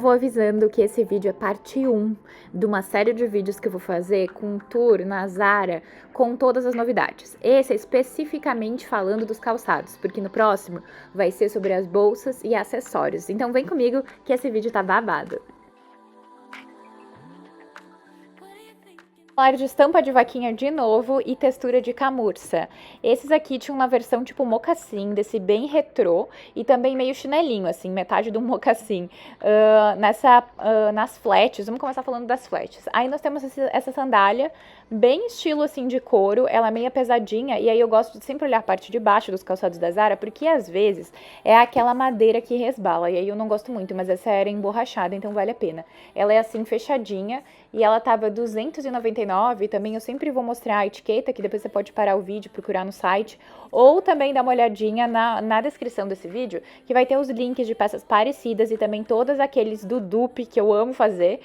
Vou avisando que esse vídeo é parte 1 de uma série de vídeos que eu vou fazer com um tour na Zara com todas as novidades. Esse é especificamente falando dos calçados, porque no próximo vai ser sobre as bolsas e acessórios. Então vem comigo que esse vídeo tá babado. De estampa de vaquinha de novo e textura de camurça. Esses aqui tinham uma versão tipo mocassim, desse bem retrô e também meio chinelinho, assim, metade do mocassim. Nas flats, vamos começar falando das flats. Aí nós temos essa sandália, bem estilo assim de couro, ela é meio pesadinha e aí eu gosto de sempre olhar a parte de baixo dos calçados da Zara, porque às vezes é aquela madeira que resbala e aí eu não gosto muito, mas essa era emborrachada, então vale a pena. Ela é assim fechadinha e ela tava R$299, também eu sempre vou mostrar a etiqueta, que depois você pode parar o vídeo, procurar no site, ou também dar uma olhadinha na descrição desse vídeo, que vai ter os links de peças parecidas e também todos aqueles do dupe que eu amo fazer,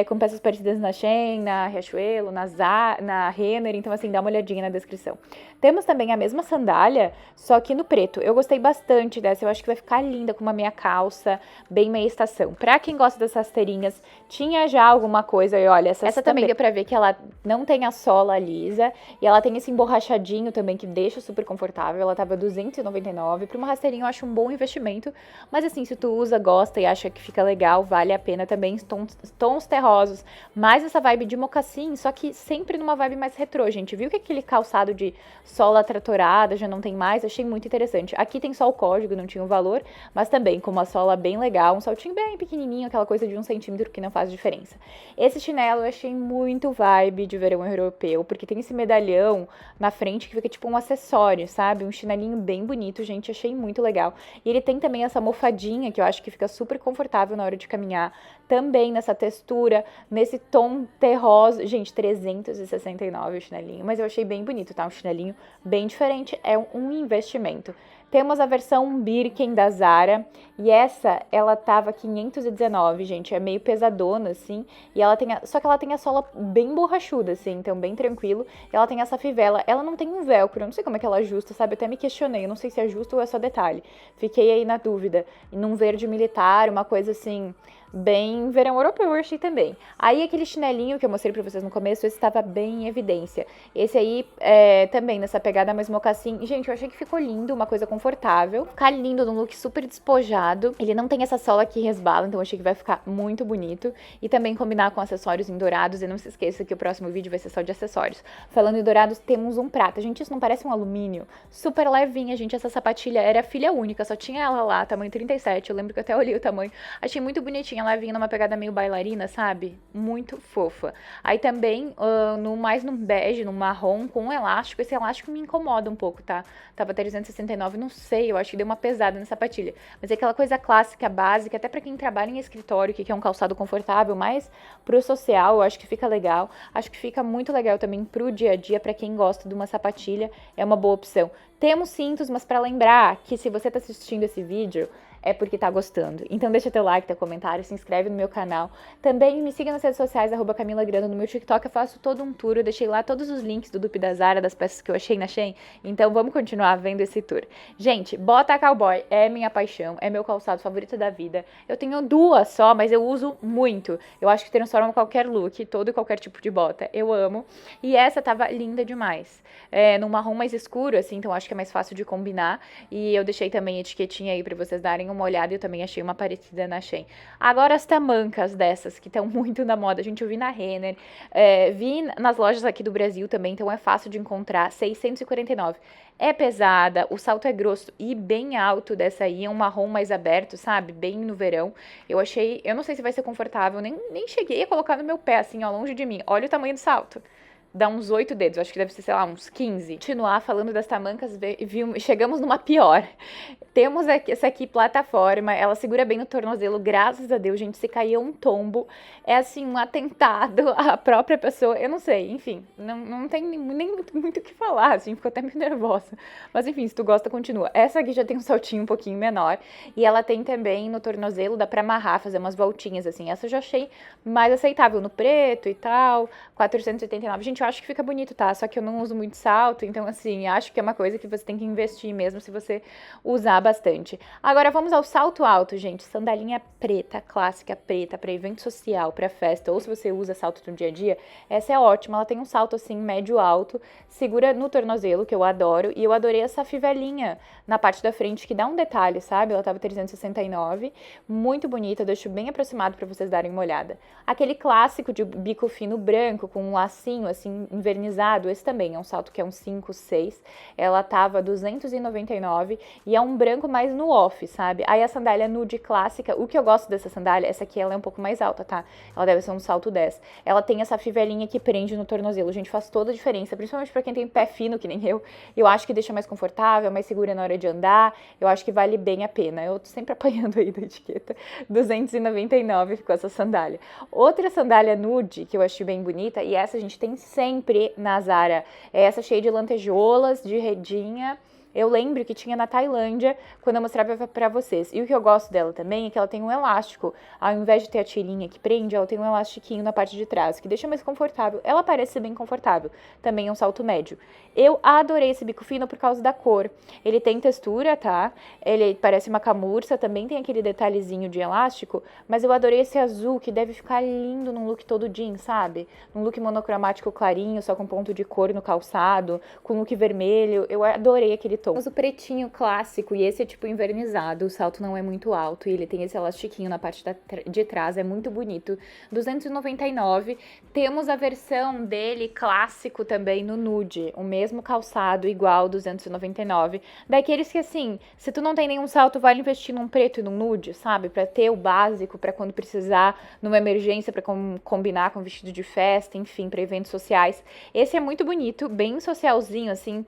com peças parecidas na Shein, na Riachuelo, na Renner, então assim, dá uma olhadinha na descrição. Temos também a mesma sandália, só que no preto. Eu gostei bastante dessa, eu acho que vai ficar linda com uma meia calça, bem meia estação. Pra quem gosta dessas rasteirinhas, tinha já alguma coisa, e olha, essa também deu pra ver que ela não tem a sola lisa, e ela tem esse emborrachadinho também, que deixa super confortável. Ela tava R$299, pra uma rasteirinha eu acho um bom investimento, mas assim, se tu usa, gosta e acha que fica legal, vale a pena também. Tons terrosos, mais essa vibe de mocassim, só que sempre numa vibe mais retrô, gente. Viu que aquele calçado de sola tratorada já não tem mais? Achei muito interessante. Aqui tem só o código, não tinha o valor, mas também com uma sola bem legal, um saltinho bem pequenininho, aquela coisa de 1 centímetro que não faz diferença. Esse chinelo eu achei muito vibe de verão europeu, porque tem esse medalhão na frente que fica tipo um acessório, sabe? Um chinelinho bem bonito, gente, achei muito legal. E ele tem também essa almofadinha que eu acho que fica super confortável na hora de caminhar, também nessa textura, nesse tom terroso. Gente, R$369 o chinelinho, mas eu achei bem bonito, tá? Um chinelinho bem diferente, é um investimento. Temos a versão Birken da Zara, e essa, ela tava 519, gente, é meio pesadona, assim, e ela tem só que ela tem a sola bem borrachuda, assim, então bem tranquilo, e ela tem essa fivela, ela não tem um velcro, eu não sei como é que ela ajusta, sabe, eu até me questionei, eu não sei se é justo ou é só detalhe, fiquei aí na dúvida, e num verde militar, uma coisa assim, bem verão europeu, eu achei também. Aí aquele chinelinho que eu mostrei pra vocês no começo, esse estava bem em evidência. Esse aí, também nessa pegada mais mocassim. Gente, eu achei que ficou lindo, uma coisa confortável. Ficar lindo num look super despojado. Ele não tem essa sola que resbala, então eu achei que vai ficar muito bonito. E também combinar com acessórios em dourados. E não se esqueça que o próximo vídeo vai ser só de acessórios. Falando em dourados, temos um prata. Gente, isso não parece um alumínio? Super levinha, gente. Essa sapatilha era filha única, só tinha ela lá, tamanho 37. Eu lembro que eu até olhei o tamanho. Achei muito bonitinha. Ela vinha numa pegada meio bailarina, sabe? Muito fofa. Aí também, mais num bege, num marrom, com um elástico. Esse elástico me incomoda um pouco, tá? Tava 369, não sei, eu acho que deu uma pesada na sapatilha. Mas é aquela coisa clássica, básica, até pra quem trabalha em escritório, que quer um calçado confortável, mas pro social, eu acho que fica legal. Acho que fica muito legal também pro dia a dia, pra quem gosta de uma sapatilha, é uma boa opção. Temos cintos, mas pra lembrar que se você tá assistindo esse vídeo, é porque tá gostando. Então deixa teu like, teu comentário, se inscreve no meu canal. Também me siga nas redes sociais, @CamilaGrando, no meu TikTok eu faço todo um tour, eu deixei lá todos os links do dupe da Zara, das peças que eu achei na Shein, então vamos continuar vendo esse tour. Gente, bota cowboy é minha paixão, é meu calçado favorito da vida. Eu tenho duas só, mas eu uso muito. Eu acho que transforma qualquer look, todo e qualquer tipo de bota. Eu amo. E essa tava linda demais. Num marrom mais escuro, assim, então acho que é mais fácil de combinar. E eu deixei também a etiquetinha aí pra vocês darem uma olhada, eu também achei uma parecida na Shein. Agora as tamancas dessas, que estão muito na moda, gente, eu vi na Renner, vi nas lojas aqui do Brasil também, então é fácil de encontrar, 649. É pesada, o salto é grosso e bem alto dessa aí, é um marrom mais aberto, sabe, bem no verão. Eu achei, eu não sei se vai ser confortável, nem cheguei a colocar no meu pé, assim, ó, longe de mim. Olha o tamanho do salto. Dá uns 8 dedos, acho que deve ser, sei lá, uns 15. Continuar falando das tamancas, chegamos numa pior. Temos essa aqui, plataforma, ela segura bem no tornozelo, graças a Deus, gente, se cair um tombo, é assim, um atentado à própria pessoa, eu não sei, enfim, não tem nem muito o que falar, assim, ficou até meio nervosa. Mas enfim, se tu gosta, continua. Essa aqui já tem um saltinho um pouquinho menor, e ela tem também no tornozelo, dá pra amarrar, fazer umas voltinhas, assim, essa eu já achei mais aceitável, no preto e tal, 489. Gente, Gente, eu acho que fica bonito, tá? Só que eu não uso muito salto, então assim, acho que é uma coisa que você tem que investir mesmo se você usar bastante. Agora vamos ao salto alto, gente. Sandalinha preta, clássica preta, para evento social, para festa, ou se você usa salto no dia a dia, essa é ótima. Ela tem um salto assim médio alto, segura no tornozelo, que eu adoro, e eu adorei essa fivelinha na parte da frente que dá um detalhe, sabe? Ela tava 369, muito bonita, eu deixo bem aproximado para vocês darem uma olhada. Aquele clássico de bico fino branco com um lacinho assim envernizado, esse também é um salto que é um 5, 6. Ela tava 299 e é um branco mais no off, sabe? Aí a sandália nude clássica, o que eu gosto dessa sandália, essa aqui ela é um pouco mais alta, tá? Ela deve ser um salto 10. Ela tem essa fivelinha que prende no tornozelo, gente, faz toda a diferença, principalmente para quem tem pé fino, que nem eu. Eu acho que deixa mais confortável, mais segura na hora de andar. Eu acho que vale bem a pena. Eu tô sempre apanhando aí da etiqueta. 299 ficou essa sandália. Outra sandália nude que eu achei bem bonita, e essa a gente tem sempre na Zara, é essa cheia de lantejoulas, de redinha. Eu lembro que tinha na Tailândia, quando eu mostrava pra vocês. E o que eu gosto dela também é que ela tem um elástico. Ao invés de ter a tirinha que prende, ela tem um elastiquinho na parte de trás, que deixa mais confortável. Ela parece ser bem confortável. Também é um salto médio. Eu adorei esse bico fino por causa da cor. Ele tem textura, tá? Ele parece uma camurça, também tem aquele detalhezinho de elástico. Mas eu adorei esse azul, que deve ficar lindo num look todo jeans, sabe? Num look monocromático clarinho, só com ponto de cor no calçado, com look vermelho. Eu adorei aquele tom. Mas o pretinho clássico, e esse é tipo invernizado, o salto não é muito alto, e ele tem esse elastiquinho na parte de trás, é muito bonito. 299. Temos a versão dele clássico também no nude, o mesmo calçado, igual, 299. Daqueles que assim, se tu não tem nenhum salto, vale investir num preto e num nude, sabe? Pra ter o básico, pra quando precisar, numa emergência, pra combinar com vestido de festa, enfim, pra eventos sociais. Esse é muito bonito, bem socialzinho, assim,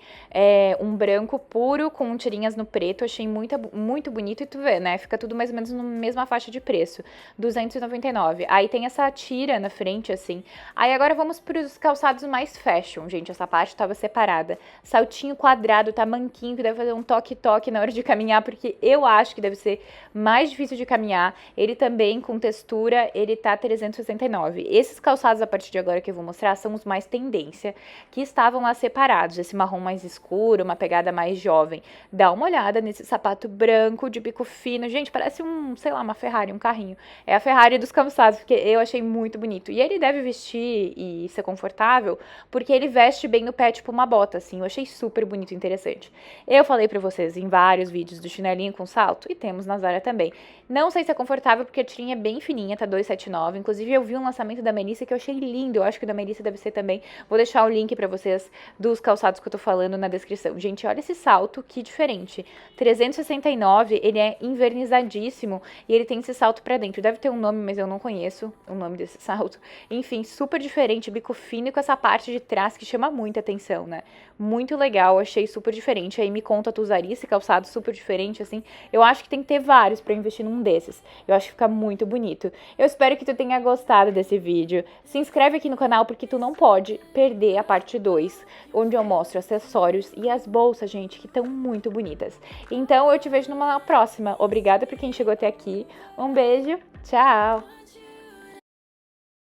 um branco puro com tirinhas no preto, achei muito bonito, e tu vê, né, fica tudo mais ou menos na mesma faixa de preço, 299. Aí tem essa tira na frente, assim. Aí agora vamos para os calçados mais fashion, gente, essa parte tava separada. Saltinho quadrado, tamanquinho, que deve fazer um toque-toque na hora de caminhar, porque eu acho que deve ser mais difícil de caminhar. Ele também, com textura, ele tá 369. Esses calçados, a partir de agora que eu vou mostrar, são os mais tendência, que estavam lá separados, esse marrom mais escuro, uma pegada mais jovem. Dá uma olhada nesse sapato branco de bico fino. Gente, parece sei lá, uma Ferrari, um carrinho. É a Ferrari dos calçados, porque eu achei muito bonito. E ele deve vestir e ser confortável, porque ele veste bem no pé, tipo uma bota, assim. Eu achei super bonito e interessante. Eu falei pra vocês em vários vídeos do chinelinho com salto, e temos na Zara também. Não sei se é confortável, porque a tirinha é bem fininha, tá 279. Inclusive, eu vi um lançamento da Melissa que eu achei lindo. Eu acho que o da Melissa deve ser também. Vou deixar o link pra vocês dos calçados que eu tô falando na descrição. Gente, olha esse salto, que diferente. 369, ele é invernizadíssimo e ele tem esse salto pra dentro. Deve ter um nome, mas eu não conheço o nome desse salto. Enfim, super diferente, bico fino e com essa parte de trás que chama muita atenção, né? Muito legal, achei super diferente. Aí me conta, tu usaria esse calçado super diferente, assim? Eu acho que tem que ter vários pra investir num desses. Eu acho que fica muito bonito. Eu espero que tu tenha gostado desse vídeo. Se inscreve aqui no canal porque tu não pode perder a parte 2, onde eu mostro acessórios e as bolsas, gente, que estão muito bonitas. Então eu te vejo numa próxima. Obrigada por quem chegou até aqui. Um beijo, tchau!